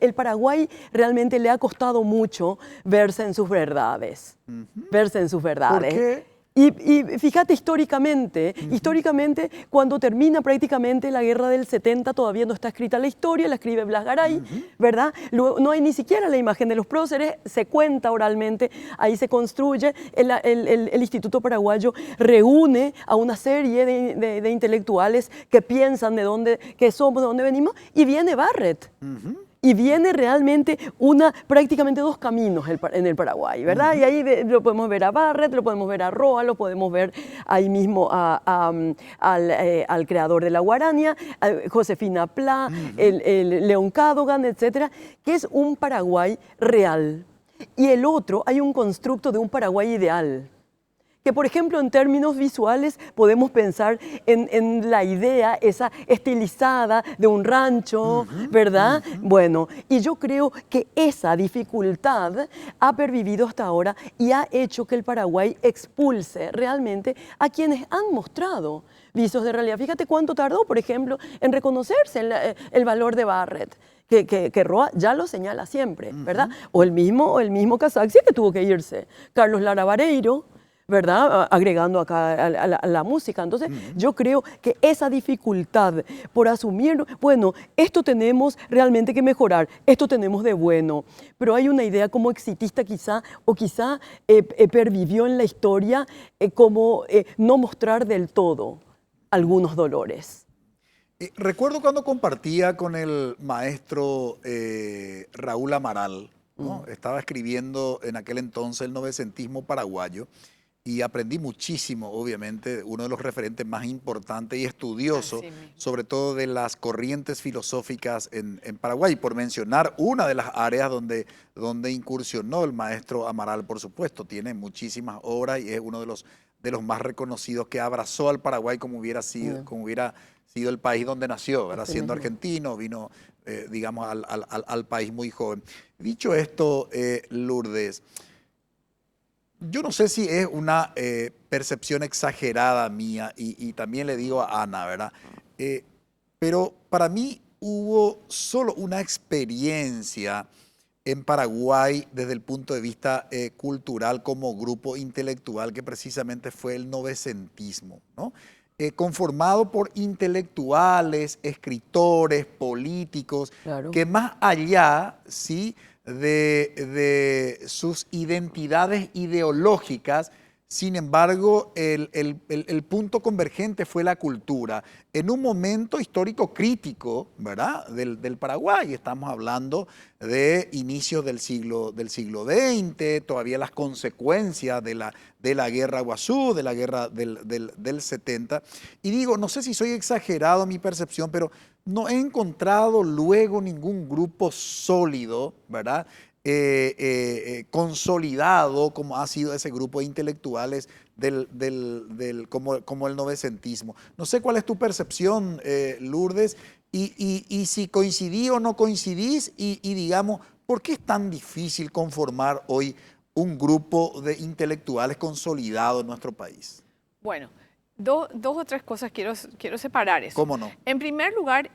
el Paraguay realmente le ha costado mucho verse en sus verdades. Verse en sus verdades. ¿Por qué? Y fíjate, históricamente, cuando termina prácticamente la guerra del 70, todavía no está escrita la historia, la escribe Blas Garay, ¿verdad? Luego, no hay ni siquiera la imagen de los próceres, se cuenta oralmente, ahí se construye, el Instituto Paraguayo reúne a una serie de intelectuales que piensan de dónde somos, de dónde venimos, y viene Barrett. Y viene realmente prácticamente 2 caminos en el Paraguay, ¿verdad? Y ahí lo podemos ver a Barrett, lo podemos ver a Roa, lo podemos ver ahí mismo al creador de la Guarania, a Josefina Pla, el León Cadogan, etcétera, que es un Paraguay real. Y el otro, hay un constructo de un Paraguay ideal. Que, por ejemplo, en términos visuales podemos pensar en la idea esa estilizada de un rancho, ¿verdad? Bueno, y yo creo que esa dificultad ha pervivido hasta ahora y ha hecho que el Paraguay expulse realmente a quienes han mostrado visos de realidad. Fíjate cuánto tardó, por ejemplo, en reconocerse el valor de Barrett. Que Roa ya lo señala siempre, ¿verdad? O el mismo Casaxi que tuvo que irse. Carlos Lara Vareiro, ¿verdad? Agregando acá a la música. Entonces, yo creo que esa dificultad por asumir, bueno, esto tenemos realmente que mejorar, esto tenemos de bueno, pero hay una idea como exitista quizá pervivió en la historia como no mostrar del todo algunos dolores. Recuerdo cuando compartía con el maestro Raúl Amaral, ¿no? Estaba escribiendo en aquel entonces el novecentismo paraguayo, y aprendí muchísimo, obviamente, uno de los referentes más importantes y estudioso, sobre todo de las corrientes filosóficas en Paraguay, por mencionar una de las áreas donde incursionó el maestro Amaral, por supuesto. Tiene muchísimas obras y es uno de los más reconocidos, que abrazó al Paraguay como hubiera sido el país donde nació, ¿verdad? Siendo argentino, vino, digamos, al país muy joven. Dicho esto, Lourdes, Yo no sé si es una percepción exagerada mía y también le digo a Ana, ¿verdad? Pero para mí hubo solo una experiencia en Paraguay desde el punto de vista cultural como grupo intelectual que precisamente fue el novecentismo, ¿no? Conformado por intelectuales, escritores, políticos, Claro. que más allá, ¿sí?, de sus identidades ideológicas, sin embargo, el punto convergente fue la cultura. En un momento histórico crítico, ¿verdad?, del Paraguay. Estamos hablando de inicios del siglo XX, todavía las consecuencias de la guerra Guazú, de la guerra del 70. Y digo, no sé si soy exagerado en mi percepción, pero no he encontrado luego ningún grupo sólido, ¿verdad?, consolidado como ha sido ese grupo de intelectuales como el novecentismo. No sé cuál es tu percepción, Lourdes, y si coincidí o no coincidís, y digamos, ¿por qué es tan difícil conformar hoy un grupo de intelectuales consolidado en nuestro país? Bueno, dos o tres cosas quiero separar eso. ¿Cómo no? En primer lugar,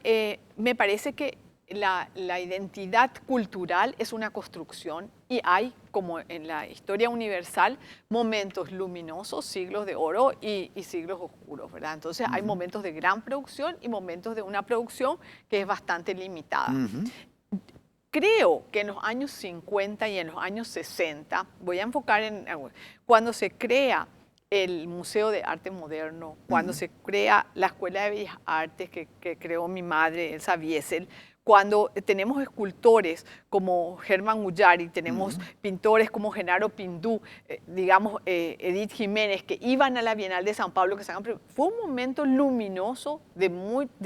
me parece que la identidad cultural es una construcción y hay, como en la historia universal, momentos luminosos, siglos de oro y siglos oscuros, ¿verdad? Entonces hay momentos de gran producción y momentos de una producción que es bastante limitada. Creo que en los años 50 y en los años 60, voy a enfocar en cuando se crea el Museo de Arte Moderno, cuando se crea la Escuela de Bellas Artes que creó mi madre, Elsa Wiesel, cuando tenemos escultores como Germán Ullari, tenemos pintores como Genaro Pindú, digamos Edith Jiménez, que iban a la Bienal de San Pablo, fue un momento luminoso de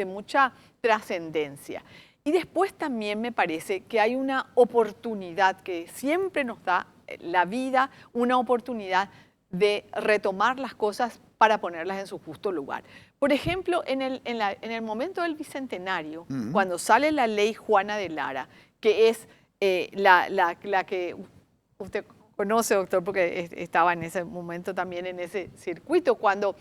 mucha trascendencia. Y después también me parece que hay una oportunidad que siempre nos da la vida, una oportunidad de retomar las cosas para ponerlas en su justo lugar. Por ejemplo, en el momento del Bicentenario, cuando sale la ley Juana de Lara, que es la que usted conoce, doctor, porque estaba en ese momento también en ese circuito, cuando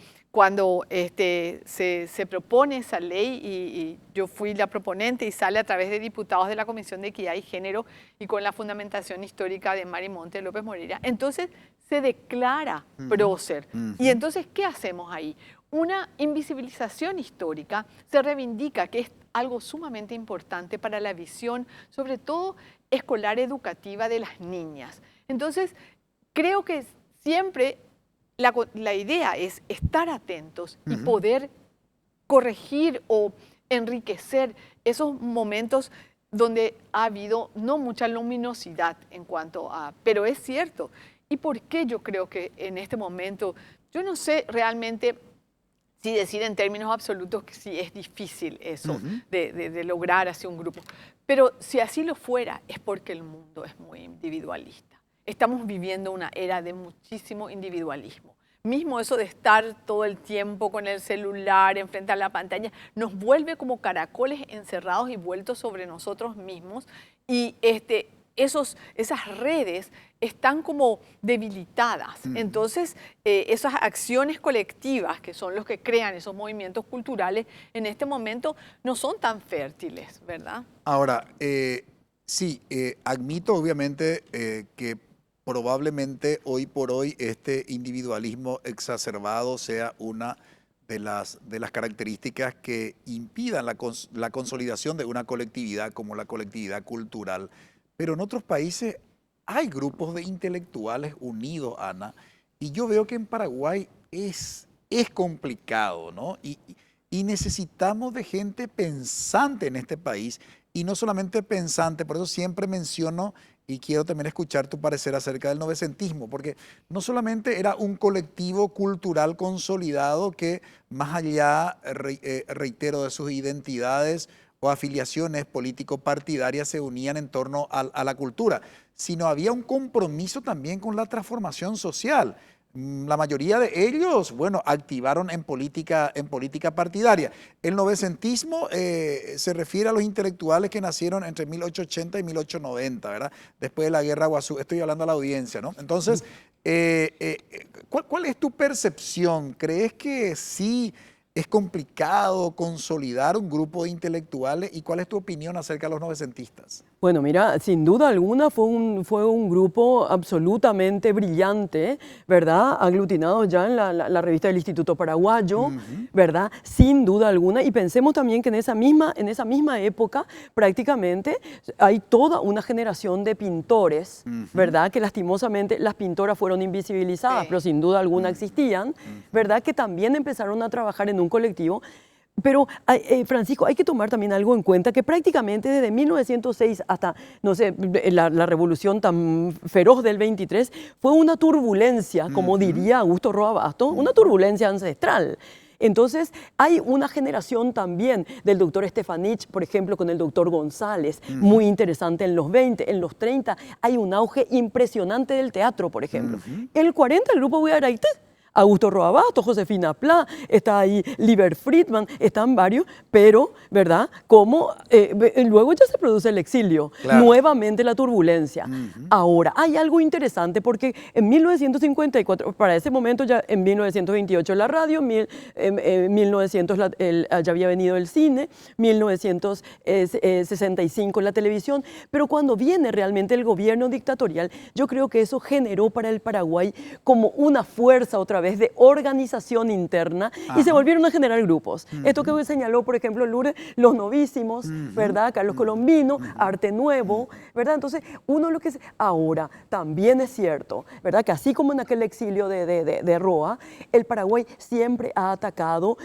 se propone esa ley y yo fui la proponente y sale a través de diputados de la Comisión de Equidad y Género y con la fundamentación histórica de Mari Monte López Moreira. Entonces se declara prócer. Y entonces, ¿qué hacemos ahí? Una invisibilización histórica se reivindica, que es algo sumamente importante para la visión, sobre todo escolar educativa de las niñas. Entonces, creo que siempre la idea es estar atentos y poder corregir o enriquecer esos momentos donde ha habido no mucha luminosidad en cuanto a... Pero es cierto. ¿Y por qué yo creo que en este momento, yo no sé realmente si decir en términos absolutos que sí es difícil eso de lograr así un grupo, pero si así lo fuera es porque el mundo es muy individualista. Estamos viviendo una era de muchísimo individualismo. Mismo eso de estar todo el tiempo con el celular enfrente a la pantalla nos vuelve como caracoles encerrados y vueltos sobre nosotros mismos y esas redes están como debilitadas. Entonces, esas acciones colectivas que son los que crean esos movimientos culturales en este momento no son tan fértiles, ¿verdad? Ahora, sí, admito obviamente que probablemente hoy por hoy este individualismo exacerbado sea una de las características que impidan la consolidación de una colectividad como la colectividad cultural. Pero en otros países hay grupos de intelectuales unidos, Ana, y yo veo que en Paraguay es complicado, ¿no? Y necesitamos de gente pensante en este país, y no solamente pensante, por eso siempre menciono y quiero también escuchar tu parecer acerca del novecentismo, porque no solamente era un colectivo cultural consolidado que más allá, reitero, de sus identidades o afiliaciones político-partidarias se unían en torno a la cultura, sino había un compromiso también con la transformación social. La mayoría de ellos, bueno, activaron en política partidaria. El novecentismo se refiere a los intelectuales que nacieron entre 1880 y 1890, ¿verdad? Después de la Guerra Guazú. Estoy hablando a la audiencia, ¿no? Entonces, ¿cuál es tu percepción? ¿Crees que sí es complicado consolidar un grupo de intelectuales? ¿Y cuál es tu opinión acerca de los novecentistas? Bueno, mira, sin duda alguna fue un grupo absolutamente brillante, ¿verdad? Aglutinado ya en la revista del Instituto Paraguayo, ¿verdad? Sin duda alguna. Y pensemos también que en esa misma época prácticamente hay toda una generación de pintores, ¿verdad? Que lastimosamente las pintoras fueron invisibilizadas, pero sin duda alguna existían, ¿verdad? Que también empezaron a trabajar en un colectivo. Pero, Francisco, hay que tomar también algo en cuenta, que prácticamente desde 1906 hasta, no sé, la revolución tan feroz del 23, fue una turbulencia, como diría Augusto Roa Bastos, una turbulencia ancestral. Entonces, hay una generación también del doctor Stefanich, por ejemplo, con el doctor González, muy interesante en los 20, en los 30, hay un auge impresionante del teatro, por ejemplo. En el 40, el grupo Huayaraité, Augusto Roa Bastos, Josefina Pla, está ahí Liber Friedman, están varios, pero, ¿verdad? Como luego ya se produce el exilio, nuevamente la turbulencia. Ahora, hay algo interesante porque en 1954, para ese momento ya en 1928 la radio, 1900 ya había venido el cine, 1965 la televisión, pero cuando viene realmente el gobierno dictatorial, yo creo que eso generó para el Paraguay como una fuerza otra vez de organización interna y se volvieron a generar grupos. Esto que señaló, por ejemplo, Lourdes, los novísimos, ¿verdad? Carlos Colombino, Arte Nuevo, ¿verdad? Entonces, uno lo que es... Ahora, también es cierto, ¿verdad? Que así como en aquel exilio de Roa, el Paraguay siempre ha atacado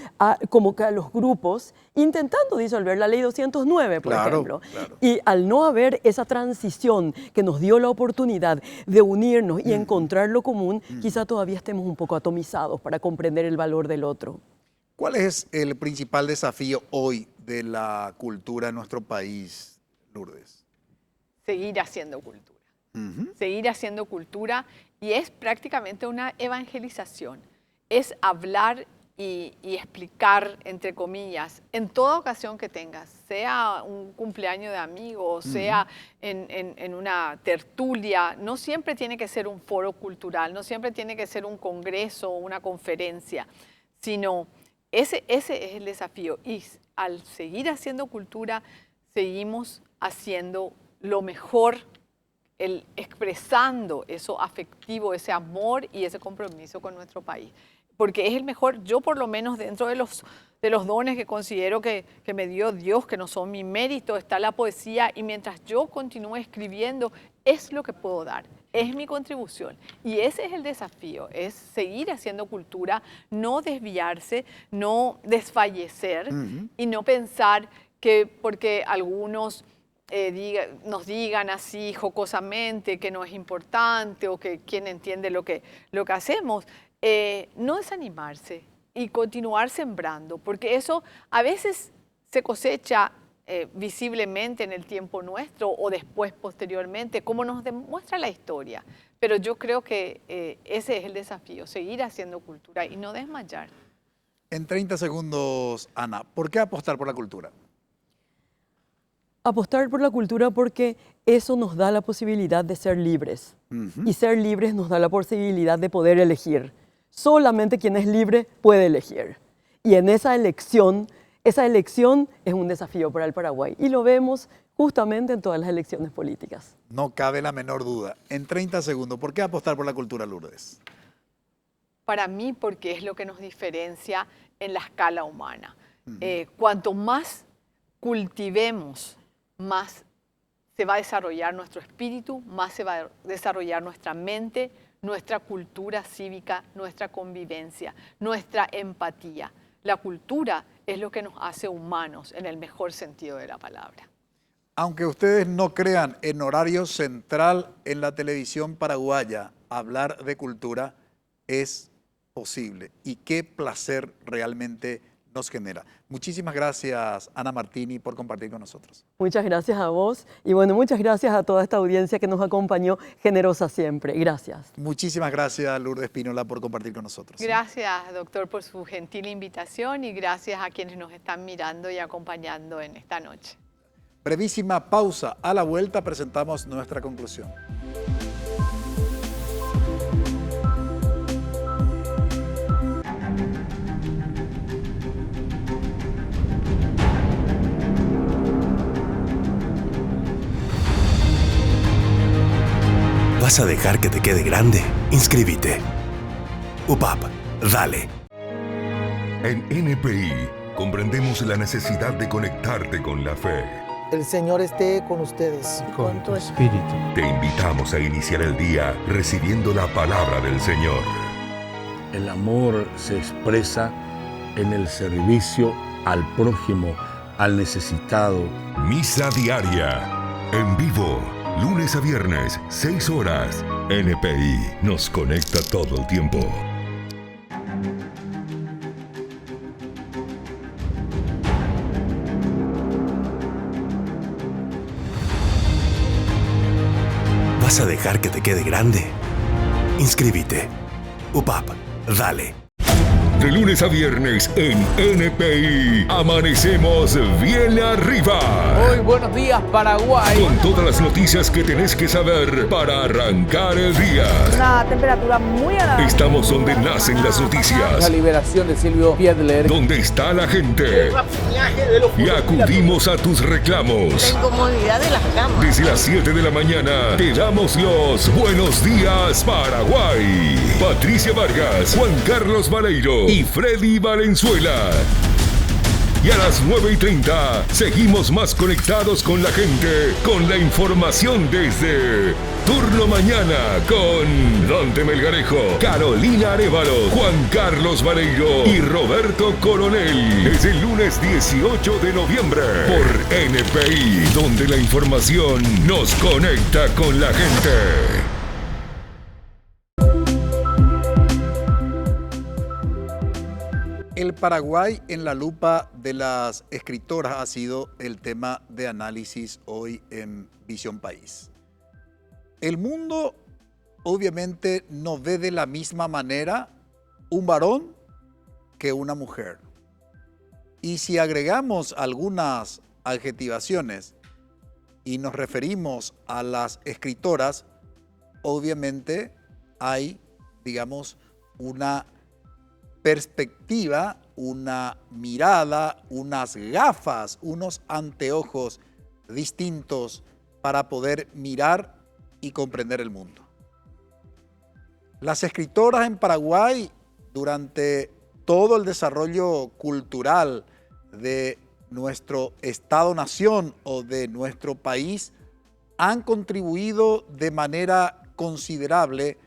como que a los grupos, intentando disolver la ley 209, por ejemplo. Y al no haber esa transición que nos dio la oportunidad de unirnos y encontrar lo común, quizá todavía estemos un poco atomizados para comprender el valor del otro. ¿Cuál es el principal desafío hoy de la cultura en nuestro país, Lourdes? Seguir haciendo cultura. Seguir haciendo cultura, y es prácticamente una evangelización. Es hablar y explicar, entre comillas, en toda ocasión que tengas, sea un cumpleaños de amigos, sea en una tertulia, no siempre tiene que ser un foro cultural, no siempre tiene que ser un congreso o una conferencia, sino ese es el desafío. Y al seguir haciendo cultura, seguimos haciendo lo mejor, expresando eso afectivo, ese amor y ese compromiso con nuestro país. Porque es el mejor, yo por lo menos dentro de los dones que considero que me dio Dios, que no son mi mérito, está la poesía, y mientras yo continúe escribiendo, es lo que puedo dar, es mi contribución. Y ese es el desafío, es seguir haciendo cultura, no desviarse, no desfallecer y no pensar que porque algunos nos digan así jocosamente que no es importante o que quien entiende lo que hacemos, no desanimarse y continuar sembrando, porque eso a veces se cosecha visiblemente en el tiempo nuestro o después, posteriormente, como nos demuestra la historia. Pero yo creo que ese es el desafío, seguir haciendo cultura y no desmayar. En 30 segundos, Ana, ¿por qué apostar por la cultura? Apostar por la cultura porque eso nos da la posibilidad de ser libres. Y ser libres nos da la posibilidad de poder elegir. Solamente quien es libre puede elegir. Y en esa elección es un desafío para el Paraguay. Y lo vemos justamente en todas las elecciones políticas. No cabe la menor duda. En 30 segundos, ¿por qué apostar por la cultura, Lourdes? Para mí, porque es lo que nos diferencia en la escala humana. Cuanto más cultivemos, más se va a desarrollar nuestro espíritu, más se va a desarrollar nuestra mente, nuestra cultura cívica, nuestra convivencia, nuestra empatía. La cultura es lo que nos hace humanos en el mejor sentido de la palabra. Aunque ustedes no crean, en horario central en la televisión paraguaya, hablar de cultura es posible. Y qué placer realmente nos genera. Muchísimas gracias, Ana Martini, por compartir con nosotros. Muchas gracias a vos y bueno, muchas gracias a toda esta audiencia que nos acompañó generosa siempre. Gracias. Muchísimas gracias, Lourdes Espínola, por compartir con nosotros. Gracias, doctor, por su gentil invitación y gracias a quienes nos están mirando y acompañando en esta noche. Brevísima pausa. A la vuelta presentamos nuestra conclusión. ¿Vas a dejar que te quede grande? Inscríbete. UPAP, dale. En NPI comprendemos la necesidad de conectarte con la fe. El Señor esté con ustedes. Y con tu espíritu. Te invitamos a iniciar el día recibiendo la palabra del Señor. El amor se expresa en el servicio al prójimo, al necesitado. Misa diaria, en vivo, lunes a viernes, 6 horas. NPI nos conecta todo el tiempo. ¿Vas a dejar que te quede grande? Inscríbete. UPAP, dale. De lunes a viernes en NPI, amanecemos bien arriba. Hoy buenos días Paraguay. Con todas las noticias que tenés que saber para arrancar el día. Una temperatura muy agradable. Estamos donde nacen las noticias. La liberación de Silvio Piedler. Donde está la gente. Y acudimos a tus reclamos. La incomodidad de las camas. Desde las 7 de la mañana te damos los buenos días Paraguay. Patricia Vargas, Juan Carlos Vareiro y Freddy Valenzuela. Y a las 9:30 seguimos más conectados con la gente, con la información desde Turno Mañana con Dante Melgarejo, Carolina Arévalo, Juan Carlos Vareiro y Roberto Coronel. Es el lunes 18 de noviembre por NPI, donde la información nos conecta con la gente. El Paraguay en la lupa de las escritoras ha sido el tema de análisis hoy en Visión País. El mundo obviamente no ve de la misma manera un varón que una mujer. Y si agregamos algunas adjetivaciones y nos referimos a las escritoras, obviamente hay, digamos, una perspectiva, una mirada, unas gafas, unos anteojos distintos para poder mirar y comprender el mundo. Las escritoras en Paraguay, durante todo el desarrollo cultural de nuestro Estado-nación o de nuestro país, han contribuido de manera considerable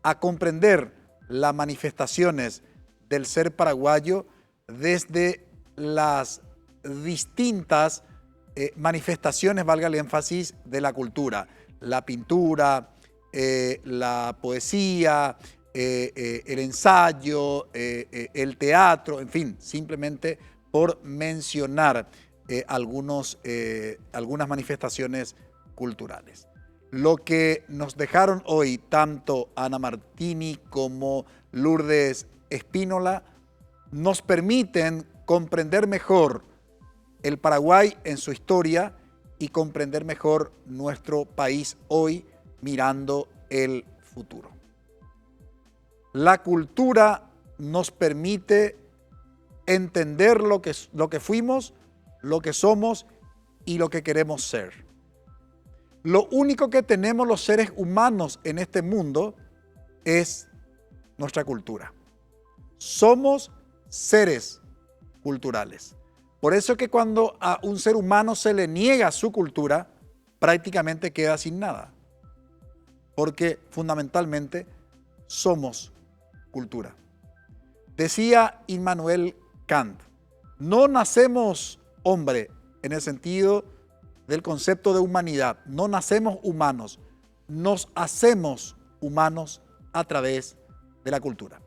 a comprender las manifestaciones del ser paraguayo desde las distintas manifestaciones, valga el énfasis, de la cultura. La pintura, la poesía, el ensayo, el teatro, en fin, simplemente por mencionar algunas manifestaciones culturales. Lo que nos dejaron hoy tanto Ana Martini como Lourdes Espínola nos permiten comprender mejor el Paraguay en su historia y comprender mejor nuestro país hoy mirando el futuro. La cultura nos permite entender lo que fuimos, lo que somos y lo que queremos ser. Lo único que tenemos los seres humanos en este mundo es nuestra cultura. Somos seres culturales. Por eso es que cuando a un ser humano se le niega su cultura, prácticamente queda sin nada. Porque fundamentalmente somos cultura. Decía Immanuel Kant, no nacemos hombre en el sentido del concepto de humanidad, no nacemos humanos, nos hacemos humanos a través de la cultura.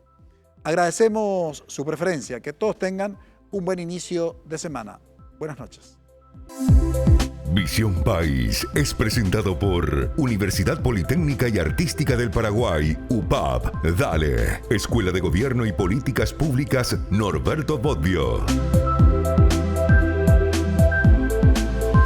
Agradecemos su preferencia, que todos tengan un buen inicio de semana. Buenas noches. Visión País es presentado por Universidad Politécnica y Artística del Paraguay, UPAP. Dale, Escuela de Gobierno y Políticas Públicas Norberto Bobbio.